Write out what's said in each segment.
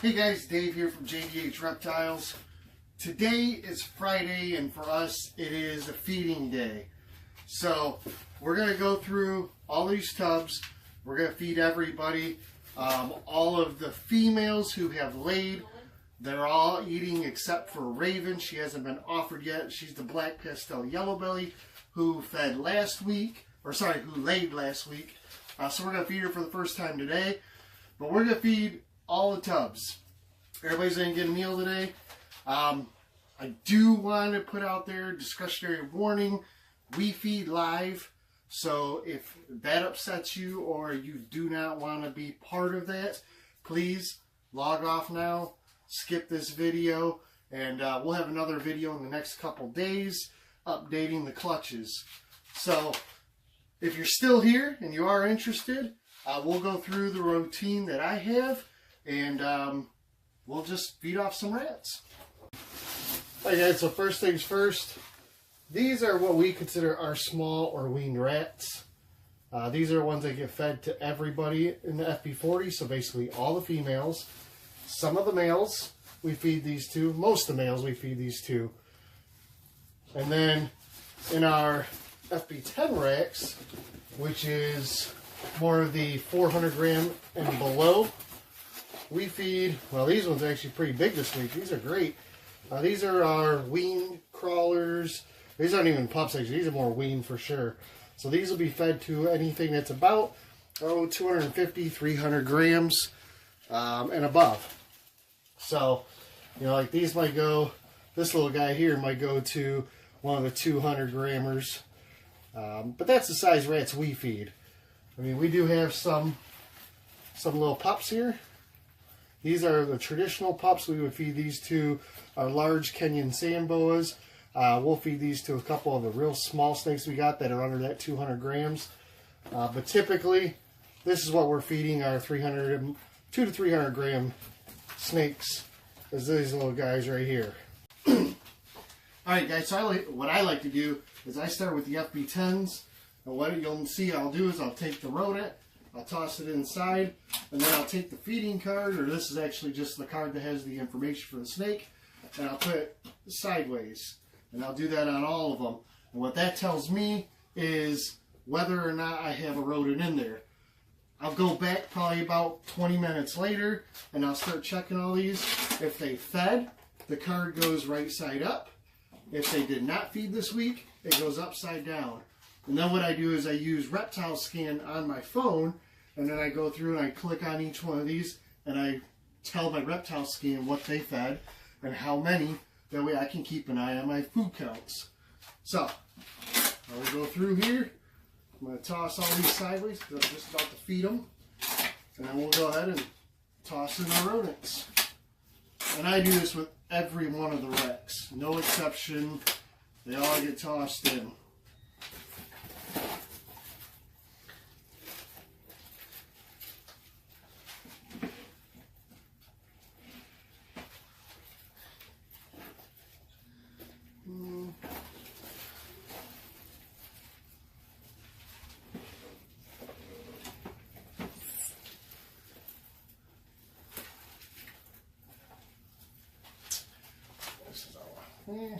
Hey guys, Dave here from JDH Reptiles. Today is Friday and for us it is a feeding day. So we're going to go through all these tubs. We're going to feed everybody. All of the females who have laid, they're all eating except for Raven. She hasn't been offered yet. She's the black pastel yellow belly who fed last week, who laid last week. So we're going to feed her for the first time today. But we're going to feed all the tubs. Everybody's going to get a meal today. I do want to put out there discretionary warning. We feed live. So if that upsets you or you do not want to be part of that, please log off now. Skip this video. And we'll have another video in the next couple days updating the clutches. So if you're still here and you are interested, we'll go through the routine that I have, and we'll just feed off some rats. Alright guys, so first things first, these are what we consider our small or weaned rats. These are ones that get fed to everybody in the FB40, so basically all the females. Some of the males we feed these to, most of the males we feed these to. And then in our FB10 racks, which is more of the 400 gram and below, we feed, well, these ones are actually pretty big this week. These are great. These are our weaned crawlers. These aren't even pups actually. These are more weaned for sure. So these will be fed to anything that's about 250, 300 grams and above. So, you know, like these might go, this little guy here might go to one of the 200 grammers. But that's the size rats we feed. I mean, we do have some little pups here. These are the traditional pups. We would feed these to our large Kenyan sand boas. We'll feed these to a couple of the real small snakes we got that are under that 200 grams. But typically, this is what we're feeding our 200 to 300 gram snakes, is these little guys right here. Alright guys, so what I like to do is I start with the FB10s. And what you'll see I'll do is I'll take the rodent, I'll toss it inside, and then I'll take the feeding card, or this is actually just the card that has the information for the snake, and I'll put it sideways. And I'll do that on all of them. And what that tells me is whether or not I have a rodent in there. I'll go back probably about 20 minutes later, and I'll start checking all these. If they fed, the card goes right side up. If they did not feed this week, it goes upside down. And then what I do is I use Reptile Scan on my phone, and then I go through and I click on each one of these, and I tell my Reptile Scan what they fed and how many. That way I can keep an eye on my food counts. So, I will go through here. I'm going to toss all these sideways because I'm just about to feed them. And then we'll go ahead and toss in the rodents. And I do this with every one of the wrecks. No exception. They all get tossed in. Yeah.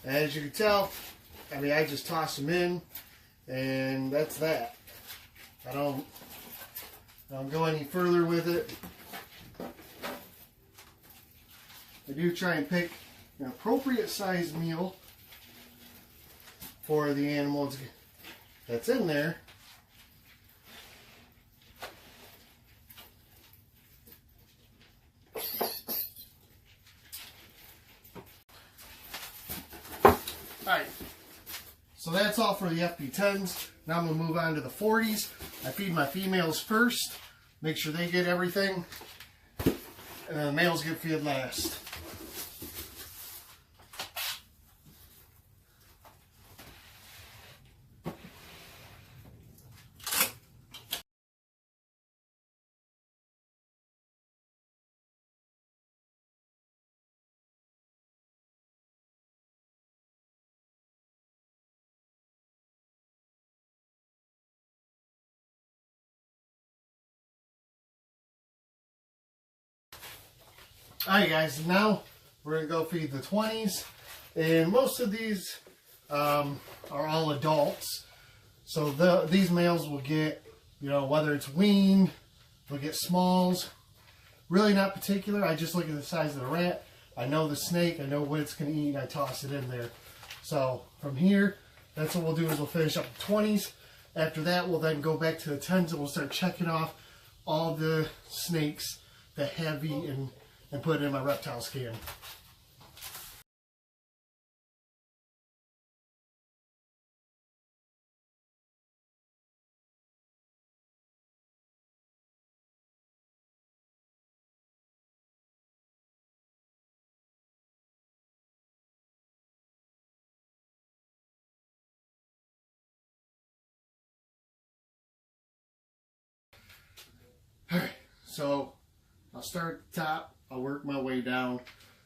As you can tell, I mean, I just toss them in, and that's that. I don't go any further with it. I do try and pick an appropriate size meal for the animals that's in there. Alright, so that's all for the FB10s. Now I'm going to move on to the 40s. I feed my females first, make sure they get everything, and then the males get fed last. Alright guys, now we're going to go feed the 20s. And most of these are all adults. So these males will get, you know, whether it's weaned, they'll get smalls. Really not particular. I just look at the size of the rat. I know the snake. I know what it's going to eat. I toss it in there. So from here, that's what we'll do is we'll finish up the 20s. After that, we'll then go back to the 10s and we'll start checking off all the snakes that have eaten and put it in my reptile scan. Alright, so I'll start at the top, I'll work my way down,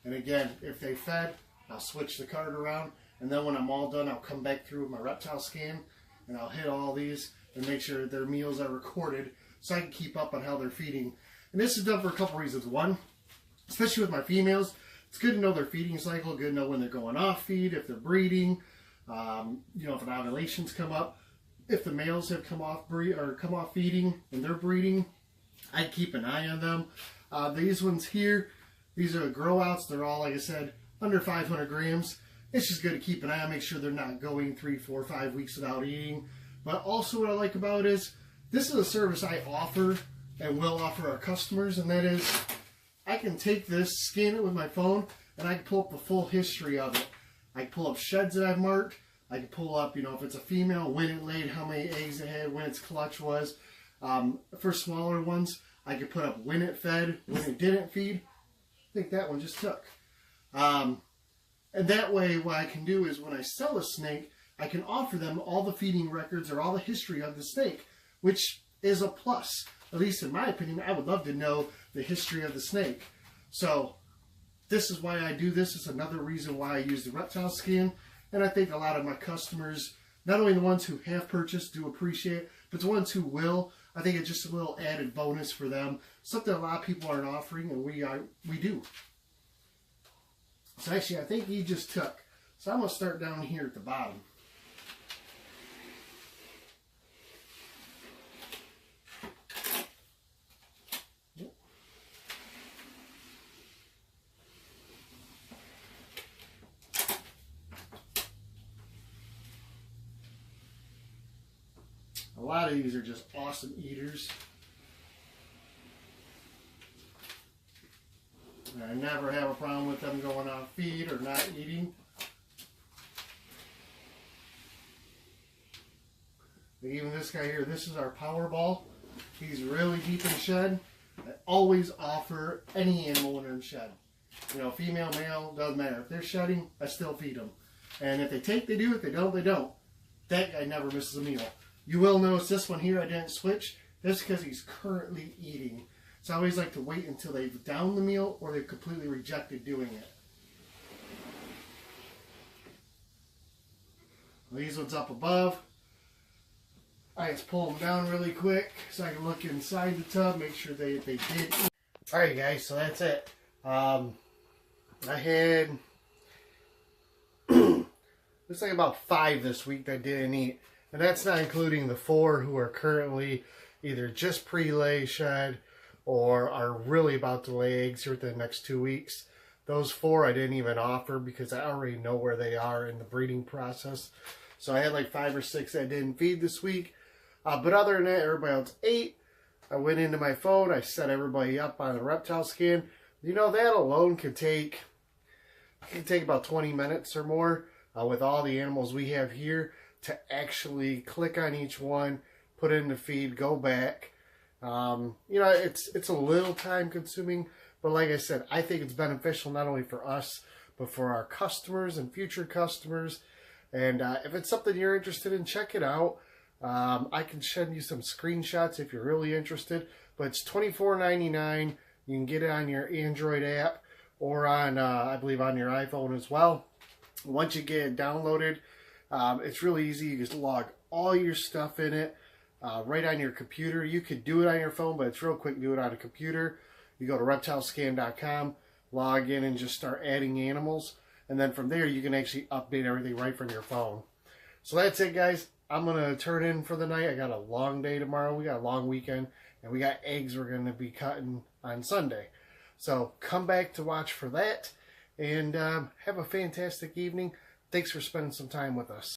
and again, if they fed, I'll switch the card around, and then when I'm all done, I'll come back through with my reptile scan, and I'll hit all these and make sure that their meals are recorded so I can keep up on how they're feeding. And this is done for a couple reasons. One, especially with my females, it's good to know their feeding cycle, good to know when they're going off feed, if they're breeding, you know, if an ovulation's come up, if the males have come off feeding and they're breeding. I keep an eye on them. These ones here, these are the grow outs. They're all, like I said, under 500 grams. It's just good to keep an eye on, make sure they're not going 3, 4, 5 weeks without eating. But also what I like about it is, this is a service I offer and will offer our customers, and that is, I can take this, scan it with my phone, and I can pull up the full history of it. I can pull up sheds that I've marked. I can pull up, you know, if it's a female, when it laid, how many eggs it had, when its clutch was. For smaller ones, I could put up when it fed, when it didn't feed. I think that one just took. And that way, what I can do is when I sell a snake, I can offer them all the feeding records or all the history of the snake, which is a plus. At least in my opinion, I would love to know the history of the snake. So this is why I do this. It's another reason why I use the reptile scan. And I think a lot of my customers, not only the ones who have purchased, do appreciate it, but the ones who will, I think it's just a little added bonus for them. Something a lot of people aren't offering, and we do. So actually, I think he just took. So I'm going to start down here at the bottom. A lot of these are just awesome eaters. And I never have a problem with them going off feed or not eating. But even this guy here, this is our Powerball. He's really deep in shed. I always offer any animal when they're in shed. You know, female, male, doesn't matter. If they're shedding, I still feed them. And if they take, they do. If they don't, they don't. That guy never misses a meal. You will notice this one here I didn't switch. That's because he's currently eating. So I always like to wait until they've downed the meal or they've completely rejected doing it. These ones up above. I just pull them down really quick so I can look inside the tub, make sure they did eat. Alright guys, so that's it. I had, looks like about 5 this week that didn't eat. And that's not including the 4 who are currently either just pre-lay shed or are really about to lay eggs here within the next 2 weeks. Those 4 I didn't even offer because I already know where they are in the breeding process. So I had like 5 or 6 that I didn't feed this week. But other than that, everybody else ate. I went into my phone. I set everybody up on a reptile scan. You know, that alone can take about 20 minutes or more with all the animals we have here to actually click on each one, put it in the feed, go back. You know, it's a little time consuming, but like I said, I think it's beneficial not only for us, but for our customers and future customers. And if it's something you're interested in, check it out. I can send you some screenshots if you're really interested, but it's $24.99. You can get it on your Android app or on, I believe, on your iPhone as well. Once you get it downloaded, it's really easy. You just log all your stuff in it right on your computer. You could do it on your phone, but it's real quick to do it on a computer. You go to reptilescan.com, log in and just start adding animals. And then from there, you can actually update everything right from your phone. So that's it, guys. I'm going to turn in for the night. I got a long day tomorrow. We got a long weekend. And we got eggs we're going to be cutting on Sunday. So come back to watch for that. And have a fantastic evening. Thanks for spending some time with us.